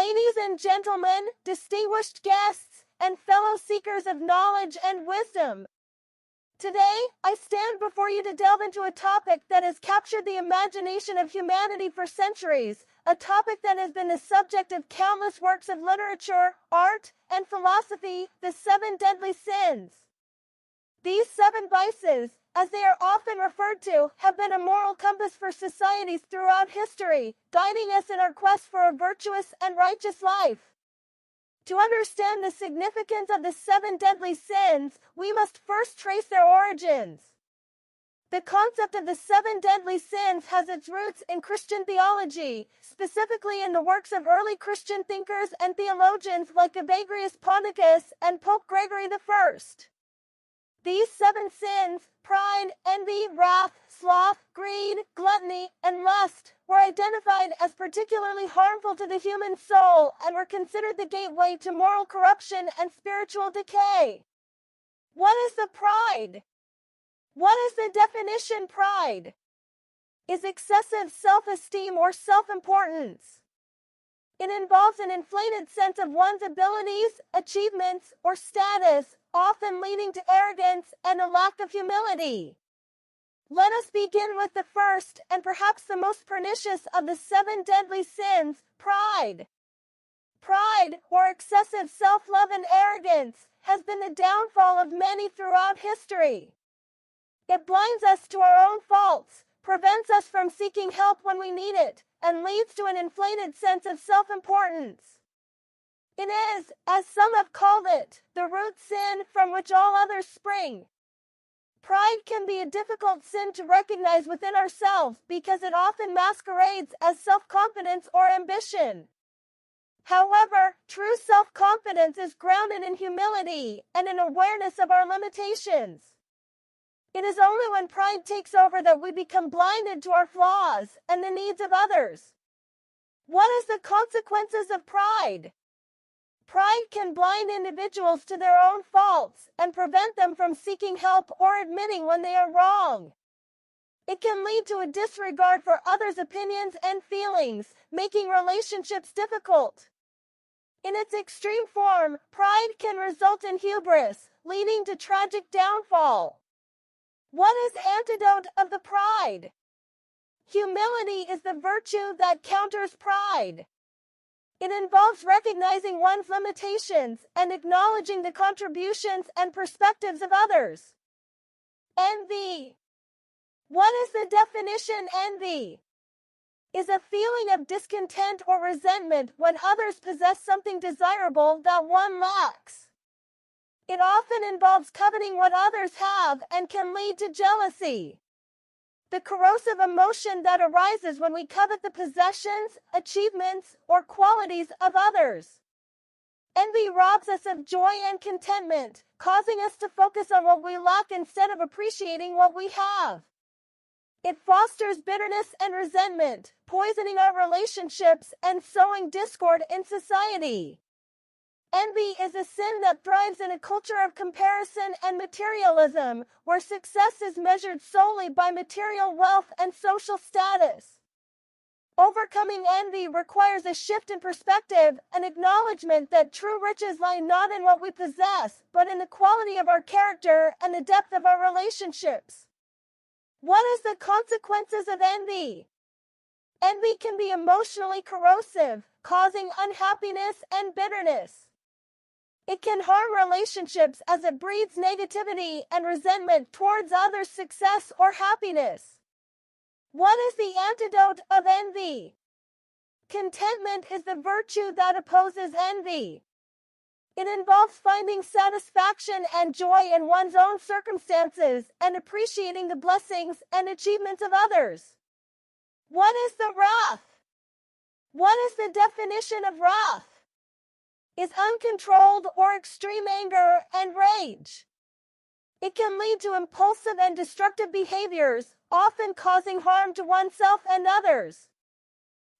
Ladies and gentlemen, distinguished guests, and fellow seekers of knowledge and wisdom. Today, I stand before you to delve into a topic that has captured the imagination of humanity for centuries, a topic that has been the subject of countless works of literature, art, and philosophy, the seven deadly sins. These seven vices, as they are often referred to, have been a moral compass for societies throughout history, guiding us in our quest for a virtuous and righteous life. To understand the significance of the seven deadly sins, we must first trace their origins. The concept of the seven deadly sins has its roots in Christian theology, specifically in the works of early Christian thinkers and theologians like Evagrius Ponticus and Pope Gregory I. These seven sins, pride, envy, wrath, sloth, greed, gluttony, and lust, were identified as particularly harmful to the human soul and were considered the gateway to moral corruption and spiritual decay. What is the pride? What is the definition? Pride is excessive self-esteem or self-importance. It involves an inflated sense of one's abilities, achievements, or status, often leading to arrogance and a lack of humility. Let us begin with the first and perhaps the most pernicious of the seven deadly sins, pride. Pride, or excessive self-love and arrogance, has been the downfall of many throughout history. It blinds us to our own faults, prevents us from seeking help when we need it, and leads to an inflated sense of self-importance. It is, as some have called it, the root sin from which all others spring. Pride can be a difficult sin to recognize within ourselves because it often masquerades as self-confidence or ambition. However, true self-confidence is grounded in humility and an awareness of our limitations. It is only when pride takes over that we become blinded to our flaws and the needs of others. What is the consequences of pride? Pride can blind individuals to their own faults and prevent them from seeking help or admitting when they are wrong. It can lead to a disregard for others' opinions and feelings, making relationships difficult. In its extreme form, pride can result in hubris, leading to tragic downfall. What is the antidote of the pride? Humility is the virtue that counters pride. It involves recognizing one's limitations and acknowledging the contributions and perspectives of others. Envy. What is the definition? Envy is a feeling of discontent or resentment when others possess something desirable that one lacks. It often involves coveting what others have and can lead to jealousy. The corrosive emotion that arises when we covet the possessions, achievements, or qualities of others. Envy robs us of joy and contentment, causing us to focus on what we lack instead of appreciating what we have. It fosters bitterness and resentment, poisoning our relationships and sowing discord in society. Envy is a sin that thrives in a culture of comparison and materialism, where success is measured solely by material wealth and social status. Overcoming envy requires a shift in perspective, an acknowledgement that true riches lie not in what we possess, but in the quality of our character and the depth of our relationships. What is the consequences of envy? Envy can be emotionally corrosive, causing unhappiness and bitterness. It can harm relationships as it breeds negativity and resentment towards others' success or happiness. What is the antidote of envy? Contentment is the virtue that opposes envy. It involves finding satisfaction and joy in one's own circumstances and appreciating the blessings and achievements of others. What is the wrath? What is the definition of wrath? Is uncontrolled or extreme anger and rage. It can lead to impulsive and destructive behaviors, often causing harm to oneself and others.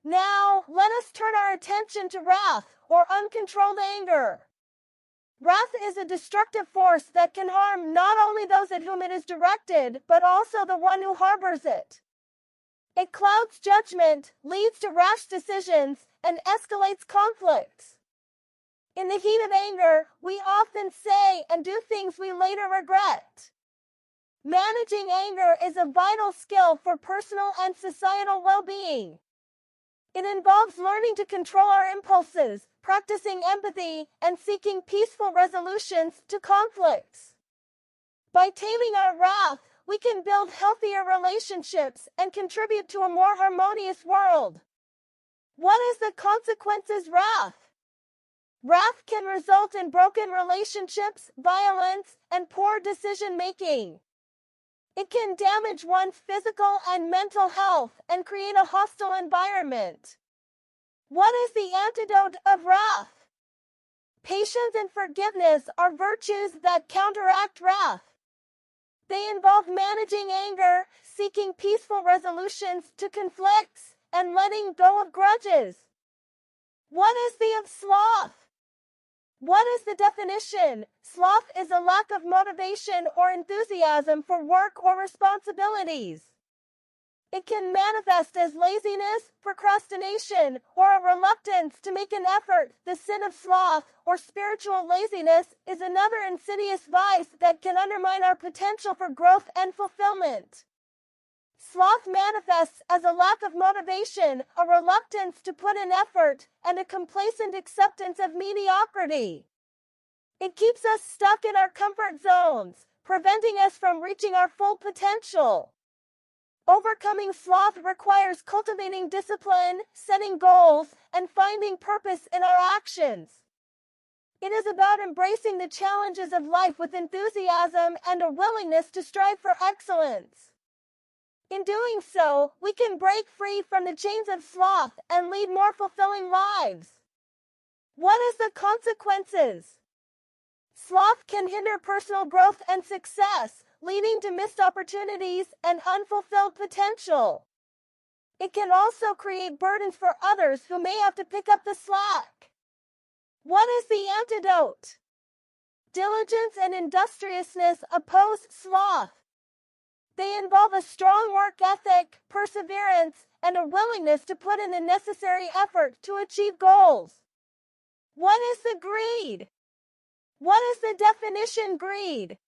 Now, let us turn our attention to wrath, or uncontrolled anger. Wrath is a destructive force that can harm not only those at whom it is directed, but also the one who harbors it. It clouds judgment, leads to rash decisions, and escalates conflicts. In the heat of anger, we often say and do things we later regret. Managing anger is a vital skill for personal and societal well-being. It involves learning to control our impulses, practicing empathy, and seeking peaceful resolutions to conflicts. By taming our wrath, we can build healthier relationships and contribute to a more harmonious world. What is the consequences of wrath? Wrath can result in broken relationships, violence, and poor decision-making. It can damage one's physical and mental health and create a hostile environment. What is the antidote of wrath? Patience and forgiveness are virtues that counteract wrath. They involve managing anger, seeking peaceful resolutions to conflicts, and letting go of grudges. What is the of sloth? What is the definition? Sloth is a lack of motivation or enthusiasm for work or responsibilities. It can manifest as laziness, procrastination, or a reluctance to make an effort. The sin of sloth, or spiritual laziness, is another insidious vice that can undermine our potential for growth and fulfillment. Sloth manifests as a lack of motivation, a reluctance to put in effort, and a complacent acceptance of mediocrity. It keeps us stuck in our comfort zones, preventing us from reaching our full potential. Overcoming sloth requires cultivating discipline, setting goals, and finding purpose in our actions. It is about embracing the challenges of life with enthusiasm and a willingness to strive for excellence. In doing so, we can break free from the chains of sloth and lead more fulfilling lives. What is the consequences? Sloth can hinder personal growth and success, leading to missed opportunities and unfulfilled potential. It can also create burdens for others who may have to pick up the slack. What is the antidote? Diligence and industriousness oppose sloth. They involve a strong work ethic, perseverance, and a willingness to put in the necessary effort to achieve goals. What is the greed? What is the definition greed?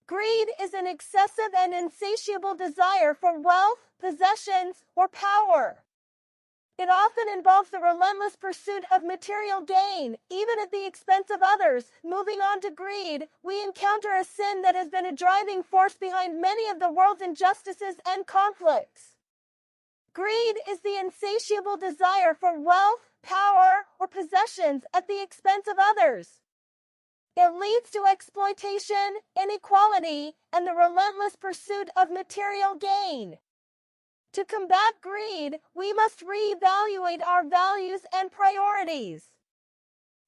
Greed is an excessive and insatiable desire for wealth, possessions, or power. It often involves the relentless pursuit of material gain, even at the expense of others. Moving on to greed, we encounter a sin that has been a driving force behind many of the world's injustices and conflicts. Greed is the insatiable desire for wealth, power, or possessions at the expense of others. It leads to exploitation, inequality, and the relentless pursuit of material gain. To combat greed, we must reevaluate our values and priorities.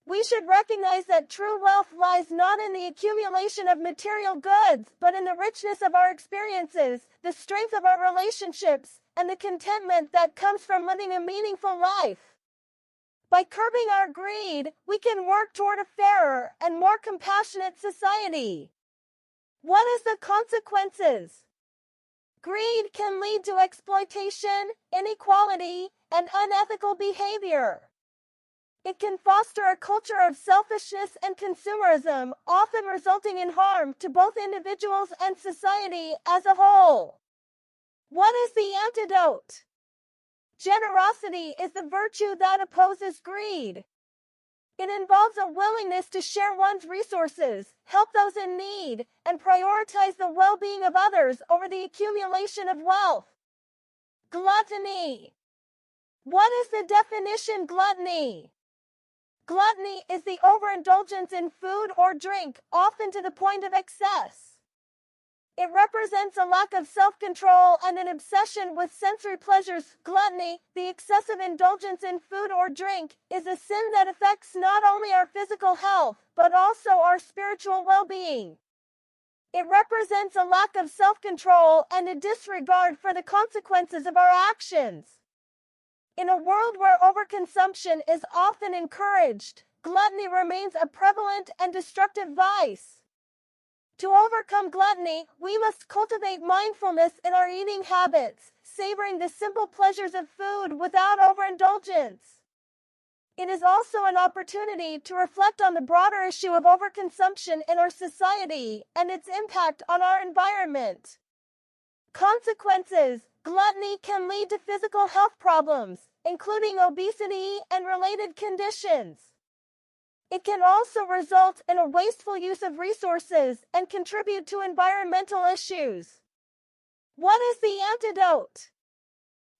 We should recognize that true wealth lies not in the accumulation of material goods, but in the richness of our experiences, the strength of our relationships, and the contentment that comes from living a meaningful life. By curbing our greed, we can work toward a fairer and more compassionate society. What is the consequences? Greed can lead to exploitation, inequality, and unethical behavior. It can foster a culture of selfishness and consumerism, often resulting in harm to both individuals and society as a whole. What is the antidote? Generosity is the virtue that opposes greed. It involves a willingness to share one's resources, help those in need, and prioritize the well-being of others over the accumulation of wealth. Gluttony. What is the definition gluttony? Gluttony is the overindulgence in food or drink, often to the point of excess. It represents a lack of self-control and an obsession with sensory pleasures. Gluttony, the excessive indulgence in food or drink, is a sin that affects not only our physical health, but also our spiritual well-being. It represents a lack of self-control and a disregard for the consequences of our actions. In a world where overconsumption is often encouraged, gluttony remains a prevalent and destructive vice. To overcome gluttony, we must cultivate mindfulness in our eating habits, savoring the simple pleasures of food without overindulgence. It is also an opportunity to reflect on the broader issue of overconsumption in our society and its impact on our environment. Consequences: gluttony can lead to physical health problems, including obesity and related conditions. It can also result in a wasteful use of resources and contribute to environmental issues. What is the antidote?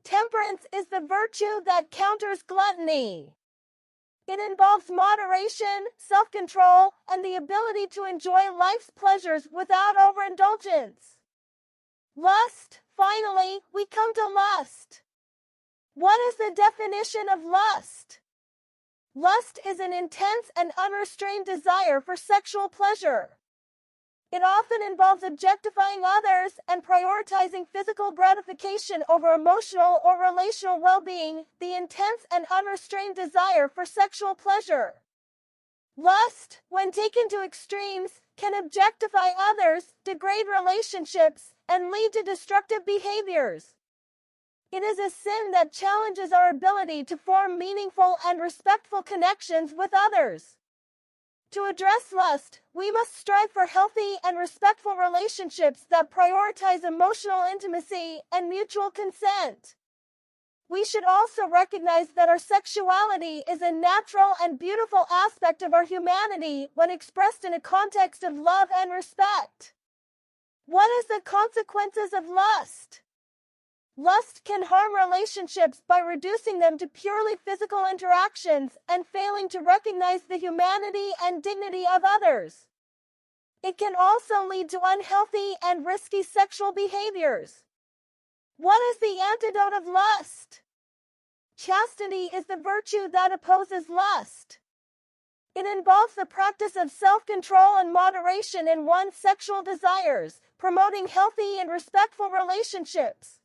Temperance is the virtue that counters gluttony. It involves moderation, self-control, and the ability to enjoy life's pleasures without overindulgence. Lust. Finally, we come to lust. What is the definition of lust? Lust is an intense and unrestrained desire for sexual pleasure. It often involves objectifying others and prioritizing physical gratification over emotional or relational well-being, the intense and unrestrained desire for sexual pleasure. Lust, when taken to extremes, can objectify others, degrade relationships, and lead to destructive behaviors. It is a sin that challenges our ability to form meaningful and respectful connections with others. To address lust, we must strive for healthy and respectful relationships that prioritize emotional intimacy and mutual consent. We should also recognize that our sexuality is a natural and beautiful aspect of our humanity when expressed in a context of love and respect. What is the consequences of lust? Lust can harm relationships by reducing them to purely physical interactions and failing to recognize the humanity and dignity of others. It can also lead to unhealthy and risky sexual behaviors. What is the antidote of lust? Chastity is the virtue that opposes lust. It involves the practice of self-control and moderation in one's sexual desires, promoting healthy and respectful relationships.